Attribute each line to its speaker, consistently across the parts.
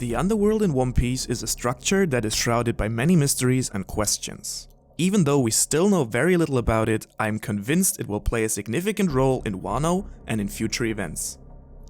Speaker 1: The Underworld in One Piece is a structure that is shrouded by many mysteries and questions. Even though we still know very little about it, I am convinced it will play a significant role in Wano and in future events.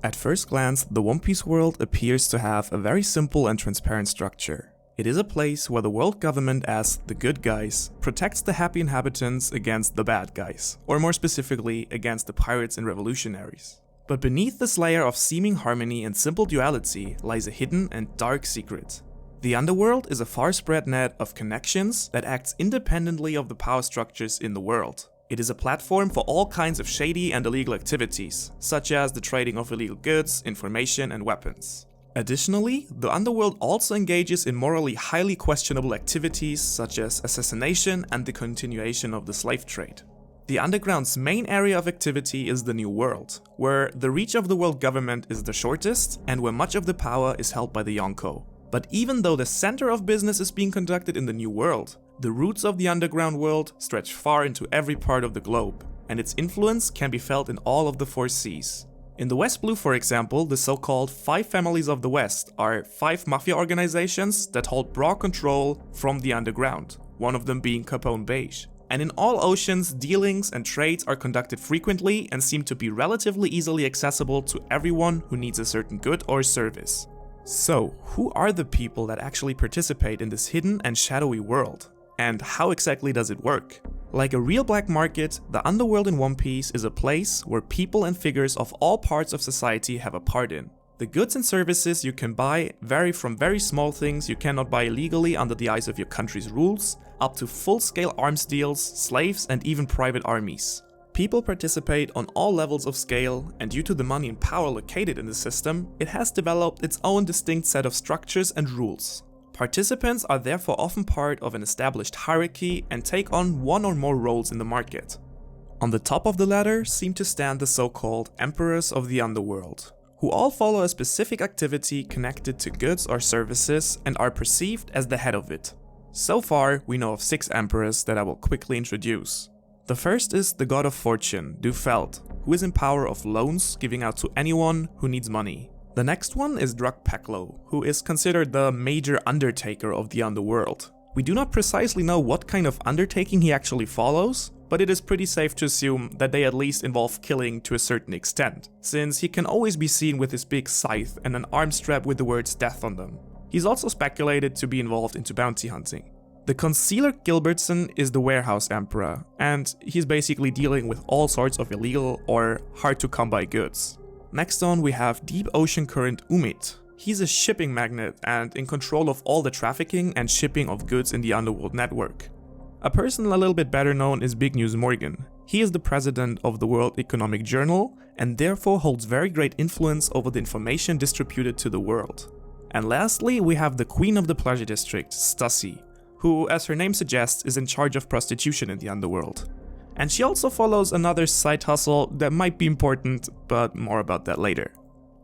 Speaker 1: At first glance, the One Piece world appears to have a very simple and transparent structure. It is a place where the world government, as the good guys, protects the happy inhabitants against the bad guys, or more specifically, against the pirates and revolutionaries. But beneath this layer of seeming harmony and simple duality lies a hidden and dark secret. The Underworld is a far-spread net of connections that acts independently of the power structures in the world. It is a platform for all kinds of shady and illegal activities, such as the trading of illegal goods, information, and weapons. Additionally, the Underworld also engages in morally highly questionable activities such as assassination and the continuation of the slave trade. The Underground's main area of activity is the New World, where the reach of the world government is the shortest and where much of the power is held by the Yonko. But even though the center of business is being conducted in the New World, the roots of the Underground world stretch far into every part of the globe, and its influence can be felt in all of the four seas. In the West Blue, for example, the so-called Five Families of the West are 5 mafia organizations that hold broad control from the Underground, one of them being Capone Beige. And in all oceans, dealings and trades are conducted frequently and seem to be relatively easily accessible to everyone who needs a certain good or service. So, who are the people that actually participate in this hidden and shadowy world? And how exactly does it work? Like a real black market, the Underworld in One Piece is a place where people and figures of all parts of society have a part in. The goods and services you can buy vary from very small things you cannot buy illegally under the eyes of your country's rules, up to full-scale arms deals, slaves, and even private armies. People participate on all levels of scale, and due to the money and power located in the system, it has developed its own distinct set of structures and rules. Participants are therefore often part of an established hierarchy and take on one or more roles in the market. On the top of the ladder seem to stand the so-called Emperors of the Underworld, who all follow a specific activity connected to goods or services and are perceived as the head of it. So far, we know of 6 emperors that I will quickly introduce. The first is the god of fortune, Dufeld, who is in power of loans giving out to anyone who needs money. The next one is Druk Peklo, who is considered the major undertaker of the Underworld. We do not precisely know what kind of undertaking he actually follows, but it is pretty safe to assume that they at least involve killing to a certain extent, since he can always be seen with his big scythe and an arm strap with the words death on them. He's also speculated to be involved into bounty hunting. The Concealer Gilbertson is the Warehouse Emperor, and he's basically dealing with all sorts of illegal or hard to come by goods. Next on we have Deep Ocean Current Umit. He's a shipping magnate and in control of all the trafficking and shipping of goods in the Underworld network. A person a little bit better known is Big News Morgan. He is the president of the World Economic Journal and therefore holds very great influence over the information distributed to the world. And lastly, we have the Queen of the Pleasure District, Stussy, who, as her name suggests, is in charge of prostitution in the Underworld. And she also follows another side hustle that might be important, but more about that later.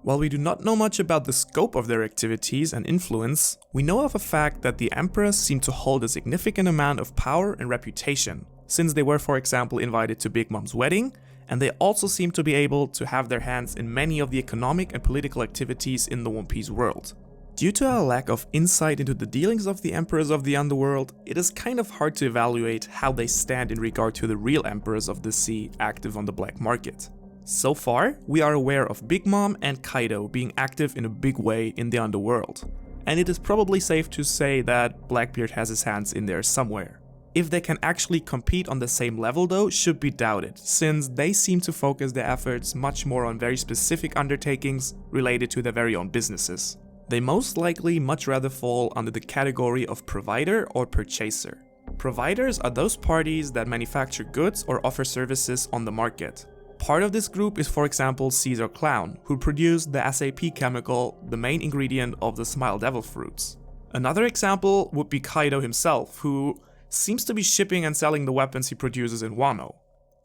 Speaker 1: While we do not know much about the scope of their activities and influence, we know of a fact that the emperors seem to hold a significant amount of power and reputation, since they were, for example, invited to Big Mom's wedding, and they also seem to be able to have their hands in many of the economic and political activities in the One Piece world. Due to our lack of insight into the dealings of the emperors of the Underworld, it is kind of hard to evaluate how they stand in regard to the real emperors of the sea active on the black market. So far, we are aware of Big Mom and Kaido being active in a big way in the Underworld, and it is probably safe to say that Blackbeard has his hands in there somewhere. If they can actually compete on the same level though should be doubted, since they seem to focus their efforts much more on very specific undertakings related to their very own businesses. They most likely much rather fall under the category of provider or purchaser. Providers are those parties that manufacture goods or offer services on the market. Part of this group is, for example, Caesar Clown, who produced the SAP chemical, the main ingredient of the Smile Devil fruits. Another example would be Kaido himself, who seems to be shipping and selling the weapons he produces in Wano.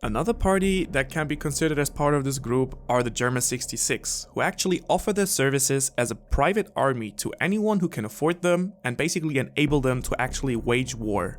Speaker 1: Another party that can be considered as part of this group are the German 66, who actually offer their services as a private army to anyone who can afford them and basically enable them to actually wage war.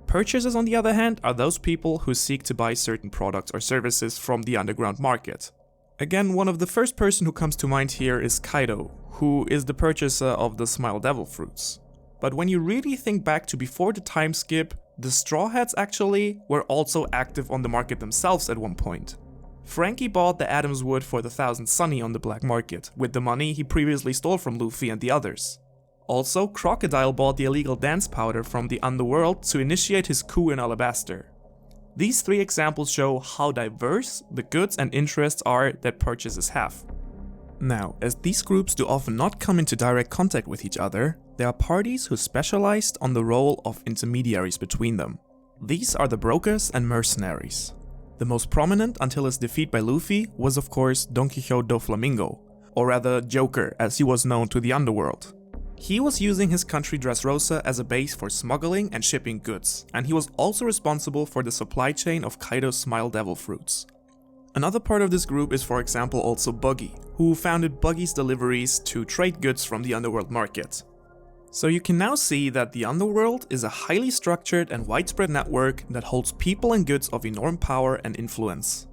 Speaker 1: Purchasers, on the other hand, are those people who seek to buy certain products or services from the underground market. Again, one of the first person who comes to mind here is Kaido, who is the purchaser of the Smile Devil fruits. But when you really think back to before the time skip, the Straw Hats actually were also active on the market themselves at one point. Frankie bought the Adam's Wood for the 1000 Sunny on the black market, with the money he previously stole from Luffy and the others. Also, Crocodile bought the illegal dance powder from the Underworld to initiate his coup in Alabaster. These three examples show how diverse the goods and interests are that purchasers have. Now, as these groups do often not come into direct contact with each other, there are parties who specialized on the role of intermediaries between them. These are the brokers and mercenaries. The most prominent until his defeat by Luffy was of course Don Quixote do Flamingo, or rather Joker as he was known to the Underworld. He was using his country Dressrosa as a base for smuggling and shipping goods, and he was also responsible for the supply chain of Kaido's Smile Devil fruits. Another part of this group is for example also Buggy, who founded Buggy's Deliveries to trade goods from the Underworld market. So you can now see that the Underworld is a highly structured and widespread network that holds people and goods of enormous power and influence.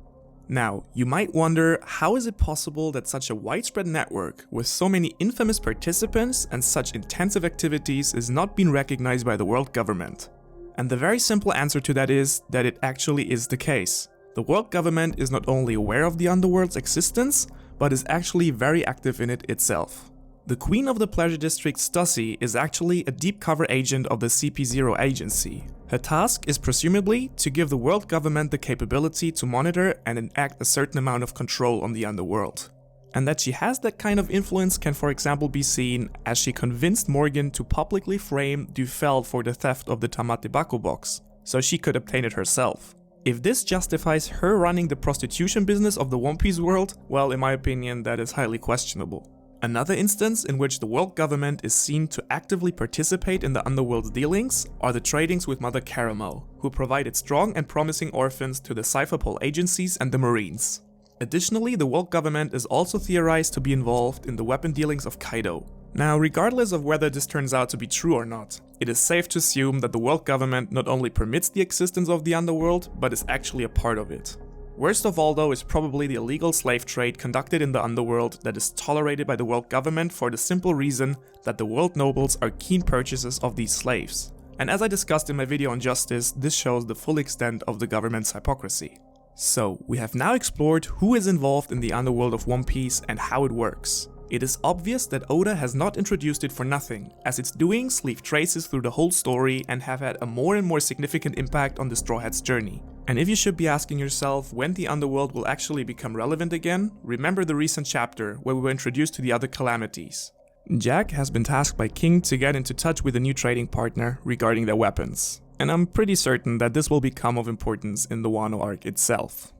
Speaker 1: Now, you might wonder, how is it possible that such a widespread network with so many infamous participants and such intensive activities is not being recognized by the world government? And the very simple answer to that is that it actually is the case. The world government is not only aware of the Underworld's existence, but is actually very active in it itself. The Queen of the Pleasure District, Stussy, is actually a deep cover agent of the CP0 agency. Her task is presumably to give the world government the capability to monitor and enact a certain amount of control on the Underworld. And that she has that kind of influence can for example be seen as she convinced Morgan to publicly frame Dufel for the theft of the Tamate Baku box, so she could obtain it herself. If this justifies her running the prostitution business of the One Piece world, well, in my opinion, that is highly questionable. Another instance in which the world government is seen to actively participate in the Underworld's dealings are the tradings with Mother Caramel, who provided strong and promising orphans to the Cypherpole agencies and the Marines. Additionally, the world government is also theorized to be involved in the weapon dealings of Kaido. Now, regardless of whether this turns out to be true or not, it is safe to assume that the world government not only permits the existence of the Underworld, but is actually a part of it. Worst of all though is probably the illegal slave trade conducted in the Underworld that is tolerated by the world government for the simple reason that the world nobles are keen purchasers of these slaves. And as I discussed in my video on justice, this shows the full extent of the government's hypocrisy. So, we have now explored who is involved in the Underworld of One Piece and how it works. It is obvious that Oda has not introduced it for nothing, as its doings leave traces through the whole story and have had a more and more significant impact on the Straw Hats' journey. And if you should be asking yourself when the Underworld will actually become relevant again, remember the recent chapter where we were introduced to the other calamities. Jack has been tasked by King to get into touch with a new trading partner regarding their weapons, and I'm pretty certain that this will become of importance in the Wano arc itself.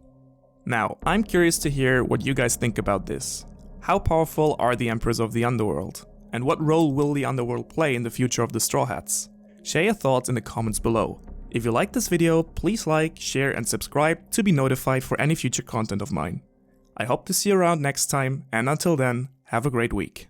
Speaker 1: Now, I'm curious to hear what you guys think about this. How powerful are the Emperors of the Underworld? And what role will the Underworld play in the future of the Straw Hats? Share your thoughts in the comments below. If you liked this video, please like, share and subscribe to be notified for any future content of mine. I hope to see you around next time, and until then, have a great week.